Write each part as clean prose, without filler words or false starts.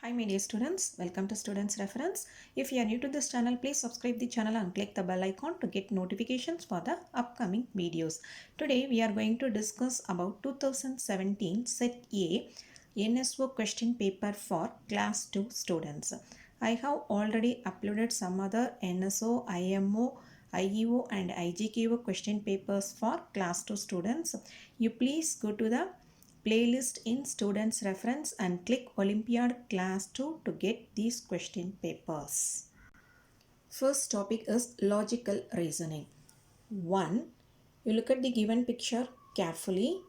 Hi my dear students, welcome to Students Reference. If you are new to this channel, please subscribe the channel and click the bell icon to get notifications for the upcoming videos. Today we are going to discuss about 2017 Set A NSO question paper for class 2 students. I have already uploaded some other NSO, IMO, IEO and IGKO question papers for class 2 students. You please go to the playlist in students reference and click Olympiad class 2 to get these question papers. First topic is logical reasoning. 1. You look at the given picture carefully.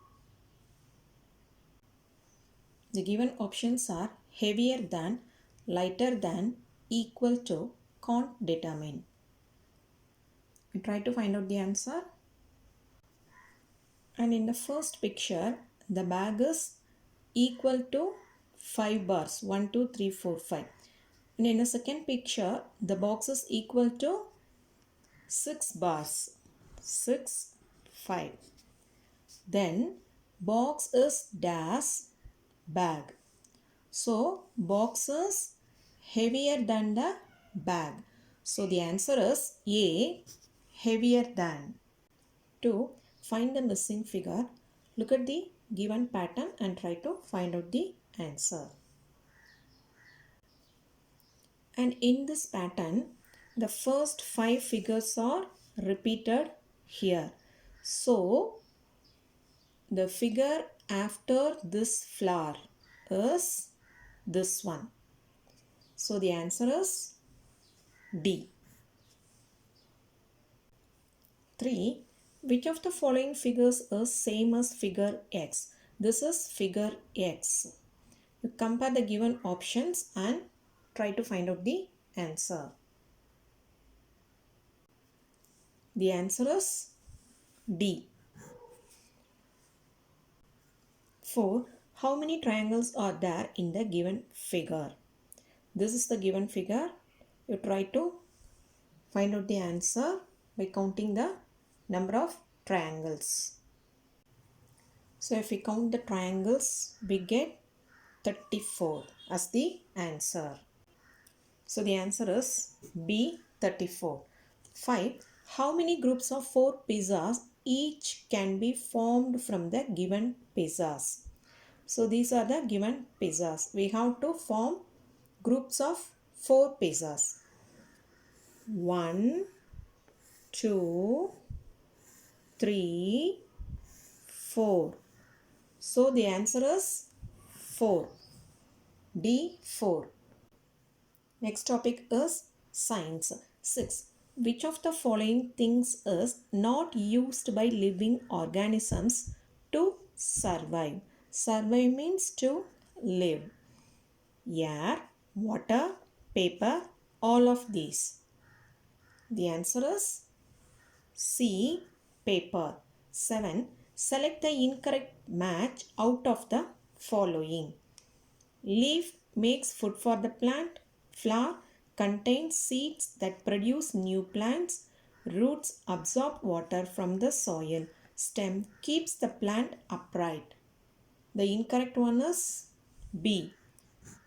The given options are heavier than, lighter than, equal to, can't determine. You try to find out the answer. And in the first picture, the bag is equal to 5 bars 1 2 3 4 5, and in the second picture the box is equal to 6 bars 6 5. Then box is dash bag, so box is heavier than the bag, so the answer is A, heavier than. 2. Find the missing figure. Look at the given pattern and try to find out the answer. And in this pattern, the first 5 figures are repeated here. So, the figure after this flower is this one. So, the answer is D. 3. Which of the following figures is same as figure X? This is figure X. You compare the given options and try to find out the answer. The answer is D. 4. How many triangles are there in the given figure? This is the given figure. You try to find out the answer by counting the number of triangles. So if we count the triangles, we get 34 as the answer. So the answer is B, 34. 5. How many groups of 4 pizzas each can be formed from the given pizzas? So these are the given pizzas. We have to form groups of 4 pizzas. 1, 2, 3, 4. So the answer is 4. D, 4. Next topic is science. 6. Which of the following things is not used by living organisms to survive? Survive means to live. Air, water, paper, all of these. The answer is C, paper. 7. Select the incorrect match out of the following. Leaf makes food for the plant. Flower contains seeds that produce new plants. Roots absorb water from the soil. Stem keeps the plant upright. The incorrect one is B.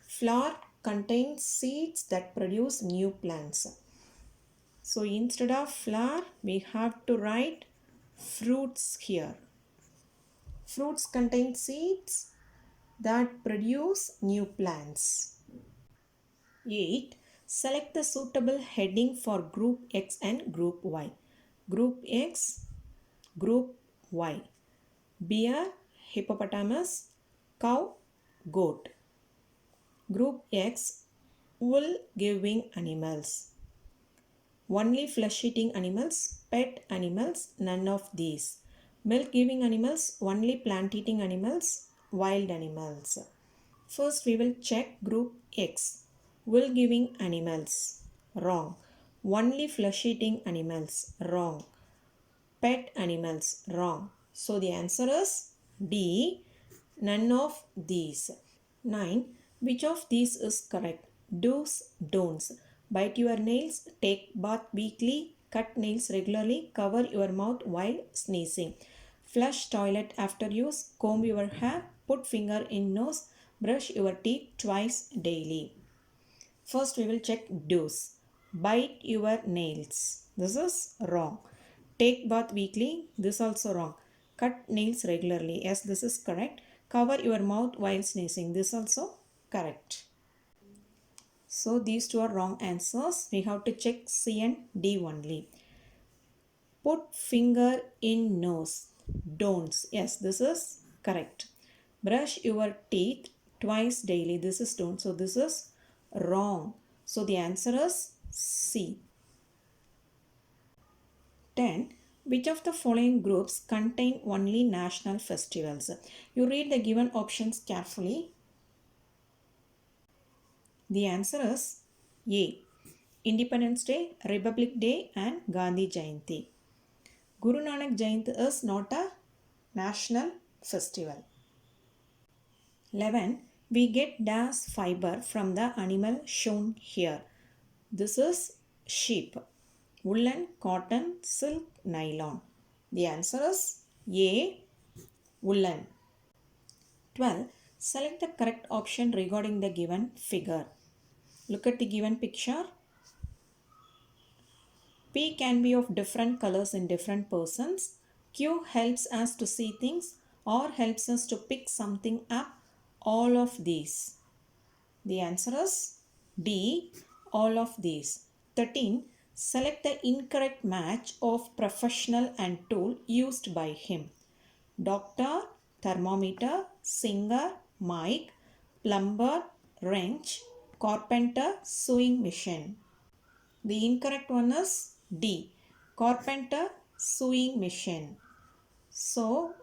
Flower contains seeds that produce new plants. So instead of flower, we have to write fruits here. Fruits contain seeds that produce new plants. 8. Select the suitable heading for Group X and Group Y. Group X, Group Y. Bear, hippopotamus, cow, goat. Group X, wool-giving animals. Only flesh-eating animals, pet animals, none of these. Milk-giving animals, only plant-eating animals, wild animals. First we will check Group X. Wool-giving animals. Wrong. Only flesh-eating animals. Wrong. Pet animals. Wrong. So the answer is D. None of these. 9. Which of these is correct? Do's, don'ts. Bite your nails, take bath weekly, cut nails regularly, cover your mouth while sneezing. Flush toilet after use, comb your hair, put finger in nose, Brush your teeth twice daily. First we will check do's. Bite your nails. This is wrong. Take bath weekly. This also wrong. Cut nails regularly. Yes, this is correct. Cover your mouth while sneezing. This also correct. So these two are wrong answers. We have to check C and D only. Put finger in nose. Don'ts. Yes, this is correct. Brush your teeth twice daily. This is don't. So this is wrong. So the answer is C. 10. Which of the following groups contain only national festivals? You read the given options carefully. The answer is A. Independence Day, Republic Day and Gandhi Jayanti. Guru Nanak Jayanti is not a national festival. 11. We get dash fiber from the animal shown here. This is sheep. Woolen, cotton, silk, nylon. The answer is A. Woolen. 12. Select the correct option regarding the given figure. Look at the given picture. P can be of different colors in different persons. Q helps us to see things or helps us to pick something up. All of these. The answer is D. All of these. 13. Select the incorrect match of professional and tool used by him. Doctor, thermometer, singer, mic, plumber, wrench, carpenter, sewing machine. The incorrect one is D. Carpenter, sewing machine. So,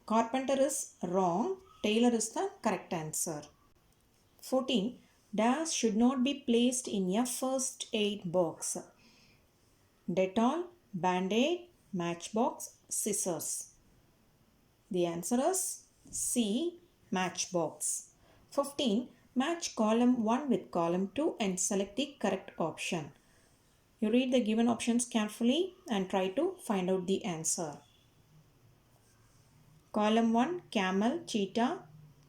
carpenter is wrong. Tailor is the correct answer. 14. Dash should not be placed in a first aid box. Dettol, Band-Aid, matchbox, scissors. The answer is C. Matchbox. 15. Match column 1 with column 2 and select the correct option. You read the given options carefully and try to find out the answer. Column 1. Camel, cheetah,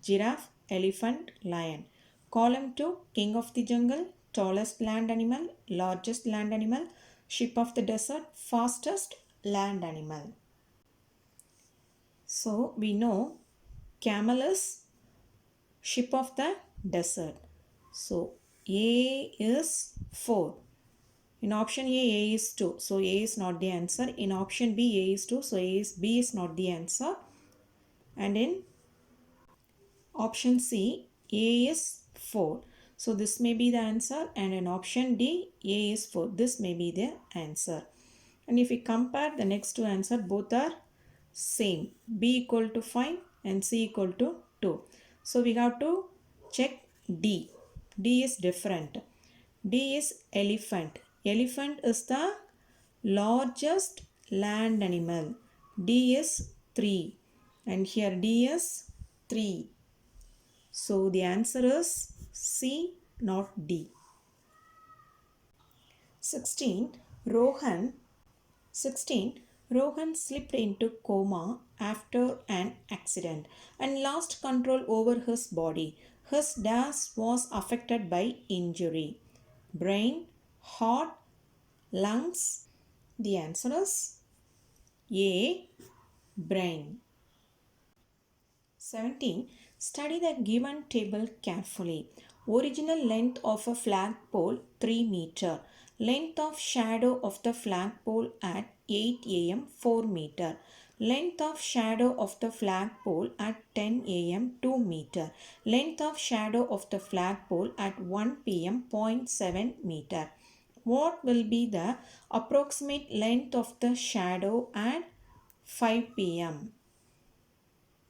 giraffe, elephant, lion. Column 2. King of the jungle, tallest land animal, largest land animal, sheep of the desert, fastest land animal. So we know camel is sheep of the desert. So A is 4. In option A is 2. So A is not the answer. In option B, A is 2. So B is not the answer. And in option C, A is 4. So this may be the answer. And in option D, A is 4. This may be the answer. And if we compare the next two answers, both are same. B equal to 5 and C equal to 2. So we have to check D. D is different. D is elephant. Elephant is the largest land animal. D is 3. And here D is 3. So the answer is C, not D. 16. Rohan slipped into coma after an accident and lost control over his body. His dash was affected by injury. Brain, heart, lungs. The answer is A. Brain. 17. Study the given table carefully. Original length of a flagpole 3 meter. Length of shadow of the flagpole at 8 am 4 meter. Length of shadow of the flagpole at 10 am 2 meter. Length of shadow of the flagpole at 1 pm 0.7 meter. What will be the approximate length of the shadow at 5 pm?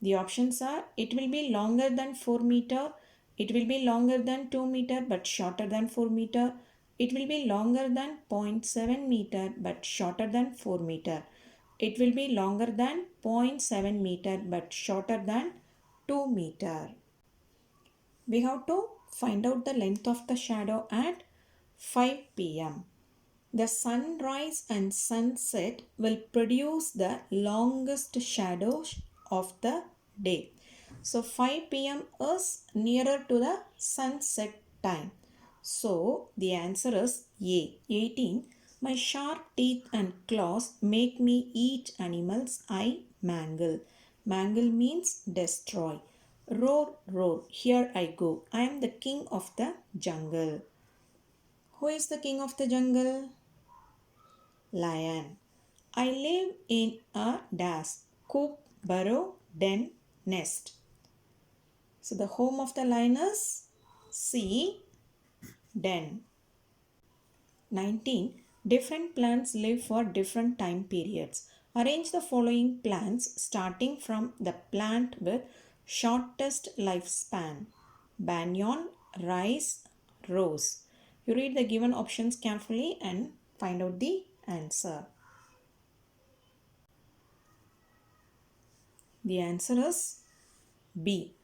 The options are it will be longer than 4 meter, it will be longer than 2 meter but shorter than 4 meter, it will be longer than 0.7 meter but shorter than 4 meter, it will be longer than 0.7 meter but shorter than 2 meter. We have to find out the length of the shadow at 5 pm. The sunrise and sunset will produce the longest shadows of the day. So 5 p.m. is nearer to the sunset time. So the answer is A. 18. My sharp teeth and claws make me eat animals I mangle. Mangle means destroy. Roar, roar, here I go. I am the king of the jungle. Who is the king of the jungle? Lion. I live in a dash, coop, burrow, den, nest. So the home of the lion is C, den. 19. Different plants live for different time periods. Arrange the following plants starting from the plant with shortest lifespan. Banyan, rice, rose. You read the given options carefully and find out the answer. The answer is B.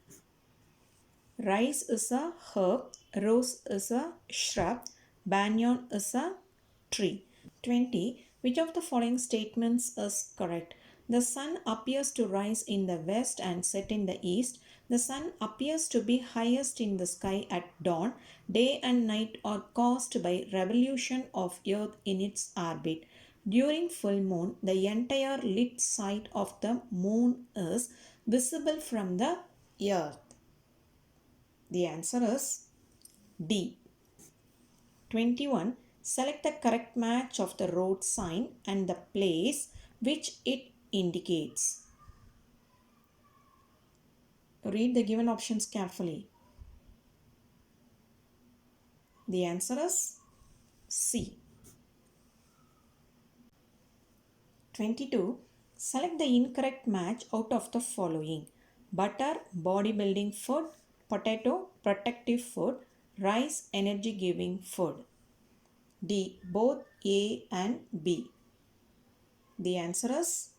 Rice is a herb, rose is a shrub, banyan is a tree. 20. Which of the following statements is correct? The sun appears to rise in the west and set in the east. The sun appears to be highest in the sky at dawn. Day and night are caused by revolution of earth in its orbit. During full moon, the entire lit side of the moon is visible from the earth. The answer is D. 21. Select the correct match of the road sign and the place which it indicates. Read the given options carefully. The answer is C. 22. Select the incorrect match out of the following: butter, bodybuilding food; potato, protective food; rice, energy giving food. D. Both A and B. The answer is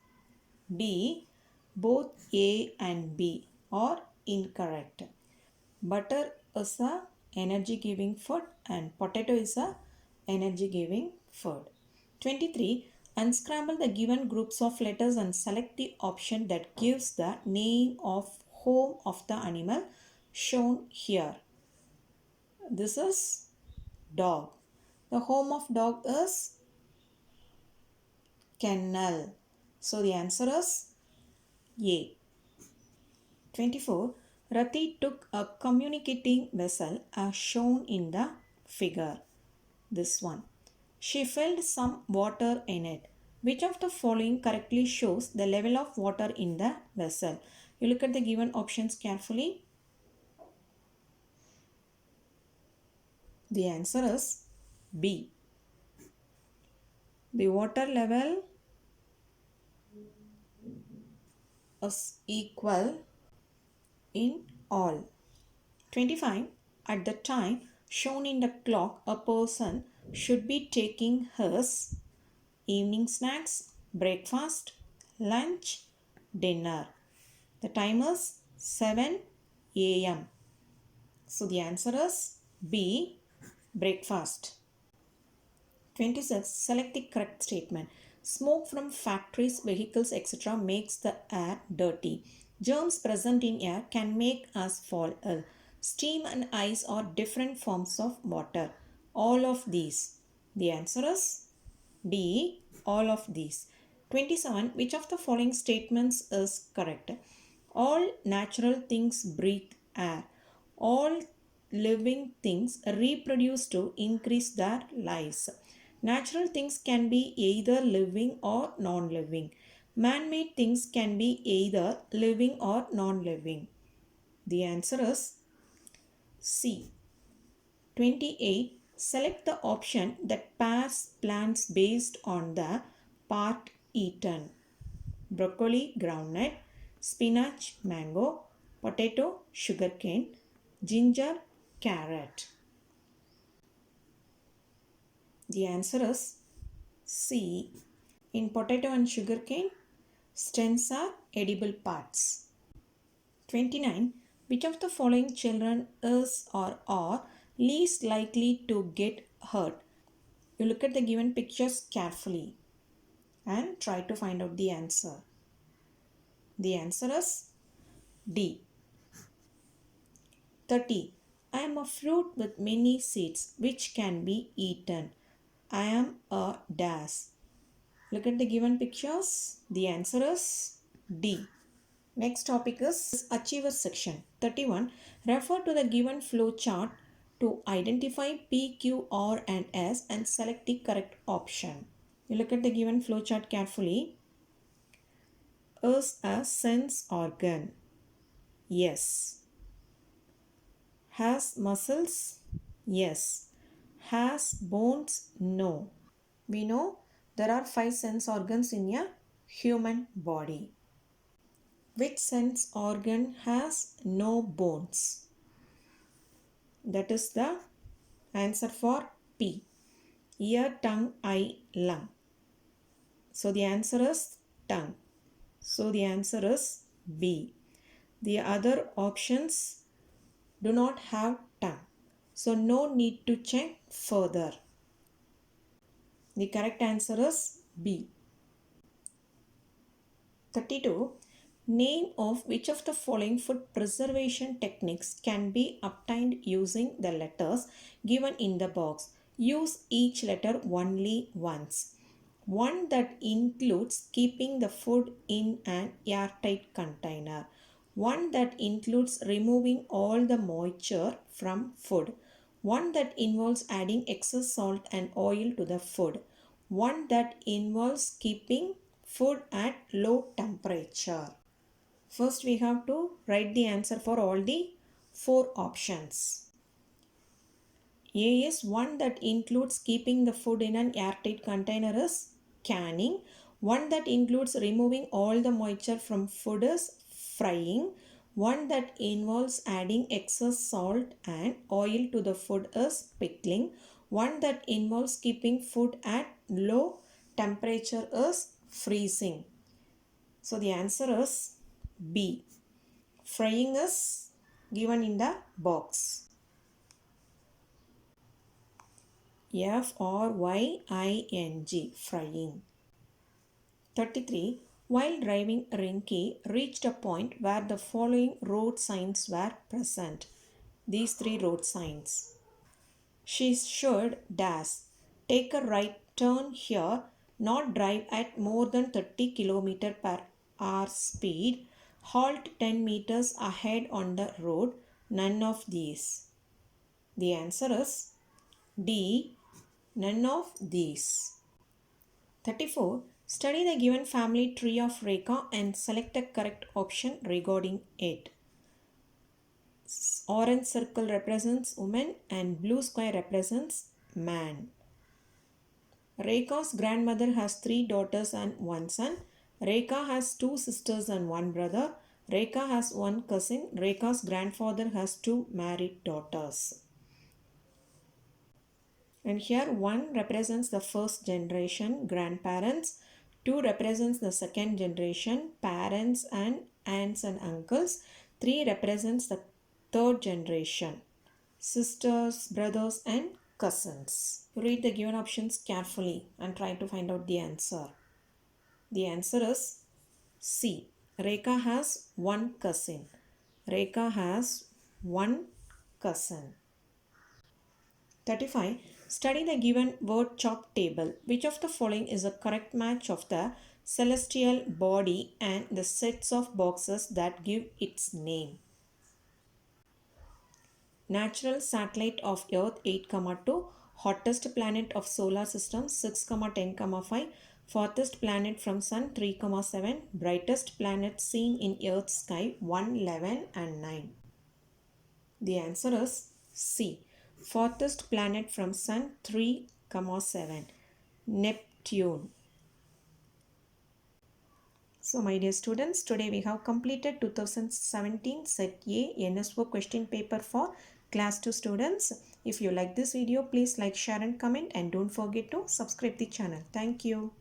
D. Both A and B are incorrect. Butter is a energy giving food and potato is a energy giving food. 23. Unscramble the given groups of letters and select the option that gives the name of home of the animal shown here. This is dog. The home of dog is kennel. So the answer is A. 24. Rati took a communicating vessel as shown in the figure. This one. She filled some water in it. Which of the following correctly shows the level of water in the vessel? You look at the given options carefully. The answer is B. The water level is equal in all. 25. At the time shown in the clock, a person should be taking his evening snacks, breakfast, lunch, dinner. The time is 7 a.m. So the answer is B, breakfast. 26. Select the correct statement. Smoke from factories, vehicles, etc. makes the air dirty. Germs present in air can make us fall ill. Steam and ice are different forms of water. All of these. The answer is D. All of these. 27. Which of the following statements is correct? All natural things breathe air. All living things reproduce to increase their lives. Natural things can be either living or non-living. Man-made things can be either living or non-living. The answer is C. 28. Select the option that pairs plants based on the part eaten. Broccoli, groundnut; spinach, mango; potato, sugarcane; ginger, carrot. The answer is C. In potato and sugarcane, stems are edible parts. 29. Which of the following children is or are least likely to get hurt? You look at the given pictures carefully and try to find out the answer. The answer is D. 30. I am a fruit with many seeds which can be eaten. I am a dash. Look at the given pictures. The answer is D. Next topic is Achiever section. 31. Refer to the given flow chart to identify P, Q, R and S and select the correct option. You look at the given flow chart carefully. Is a sense organ. Yes. Has muscles? Yes. Has bones? No. We know there are 5 sense organs in a human body. Which sense organ has no bones? That is the answer for P. Ear, tongue, eye, lung. So the answer is tongue. So the answer is B. The other options do not have tongue. So no need to check further. The correct answer is B. 32. Name of which of the following food preservation techniques can be obtained using the letters given in the box. Use each letter only once. One that includes keeping the food in an airtight container. One that includes removing all the moisture from food. One that involves adding excess salt and oil to the food. One that involves keeping food at low temperature. First we have to write the answer for all the 4 options. A is one that includes keeping the food in an airtight container is canning. One that includes removing all the moisture from food is frying. One that involves adding excess salt and oil to the food is pickling. One that involves keeping food at low temperature is freezing. So the answer is B. Frying is given in the box. F-R-Y-I-N-G, frying. 33. While driving, Rinki reached a point where the following road signs were present. These 3 road signs. She should dash. Take a right turn here. Not drive at more than 30 km per hour speed. Halt 10 meters ahead on the road. None of these. The answer is D. None of these. 34. Study the given family tree of Rekha and select the correct option regarding it. Orange circle represents woman and blue square represents man. Rekha's grandmother has 3 daughters and 1 son. Rekha has 2 sisters and 1 brother. Rekha has 1 cousin. Rekha's grandfather has 2 married daughters. And here 1 represents the first generation, grandparents. 2 represents the second generation, parents and aunts and uncles. 3 represents the third generation, sisters, brothers and cousins. Read the given options carefully and try to find out the answer. The answer is C. Rekha has 1 cousin. Rekha has 1 cousin. 35. Study the given word chalk table. Which of the following is a correct match of the celestial body and the sets of boxes that give its name? Natural satellite of Earth 8,2. Hottest planet of solar system 6,10,5. Farthest planet from sun 3,7. Brightest planet seen in Earth's sky 1, 11 and 9. The answer is C. Farthest planet from sun 3,7. Neptune. So my dear students, today we have completed 2017 Set A NSO question paper for class 2 students. If you like this video, please like, share and comment and don't forget to subscribe the channel. Thank you.